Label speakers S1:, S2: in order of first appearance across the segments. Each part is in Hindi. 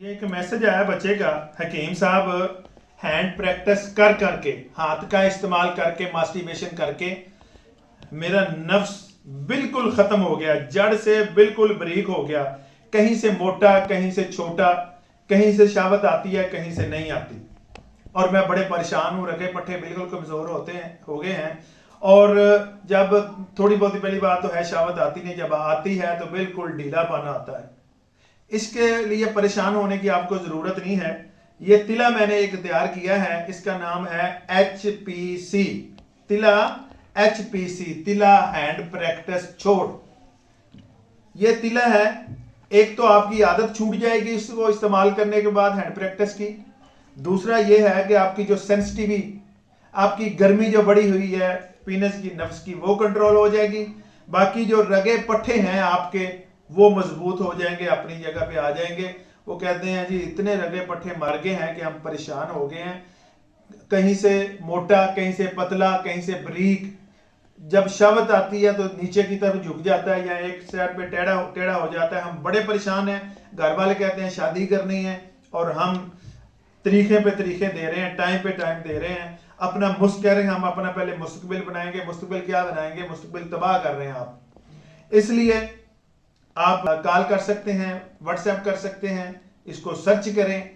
S1: ये एक मैसेज आया बच्चे का, हकीम साहब हैंड प्रैक्टिस कर करके, हाथ का इस्तेमाल करके, मास्टरबेशन करके मेरा नफ्स बिल्कुल खत्म हो गया, जड़ से बिल्कुल बारीक हो गया। कहीं से मोटा, कहीं से छोटा, कहीं से शहावत आती है, कहीं से नहीं आती, और मैं बड़े परेशान हूँ। रगे पट्टे बिल्कुल कमजोर हो गए हैं। और जब थोड़ी बहुत पहली बात तो है शहावत आती नहीं, जब आती है तो बिल्कुल ढीलापन आता है। इसके लिए परेशान होने की आपको जरूरत नहीं है। ये तिला मैंने एक तैयार किया है, इसका नाम है HPC तिला, HPC तिला हैंड प्रैक्टिस छोड़। ये तिला है, एक तो आपकी आदत छूट जाएगी इसको इस्तेमाल करने के बाद हैंड प्रैक्टिस की। दूसरा ये है कि आपकी जो सेंसिटिविटी, आपकी गर्मी जो बढ़ी हुई है पीनस की, नफ्स की, वो कंट्रोल हो जाएगी। बाकी जो रगे पट्टे हैं आपके वो मजबूत हो जाएंगे, अपनी जगह पे आ जाएंगे। वो कहते हैं जी इतने रगे पट्टे मर गए हैं कि हम परेशान हो गए हैं, कहीं से मोटा, कहीं से पतला, कहीं से बारीक। जब शहावत आती है तो नीचे की तरफ झुक जाता है या एक साइड पे टेढ़ा हो जाता है। हम बड़े परेशान हैं। घर वाले कहते हैं शादी करनी है और हम तरीके पे तरीके दे रहे हैं, टाइम पे टाइम दे रहे हैं। अपना कह रहे हैं हम अपना पहले मुस्तकबिल बनाएंगे। मुस्तकबिल क्या बनाएंगे? मुस्तकबिल तबाह कर रहे हैं आप। इसलिए आप कॉल कर सकते हैं, व्हाट्सएप कर सकते हैं, इसको सर्च करें,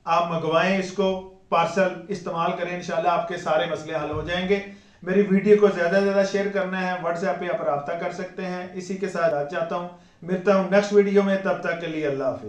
S1: आप मंगवाएं, इसको पार्सल इस्तेमाल करें, इंशाल्लाह आपके सारे मसले हल हो जाएंगे। मेरी वीडियो को ज्यादा से ज्यादा शेयर करना है, व्हाट्सएप पे आप रब्ता कर सकते हैं। इसी के साथ चाहता हूं मिलता हूं नेक्स्ट वीडियो में, तब तक के लिए अल्लाह हाफिज।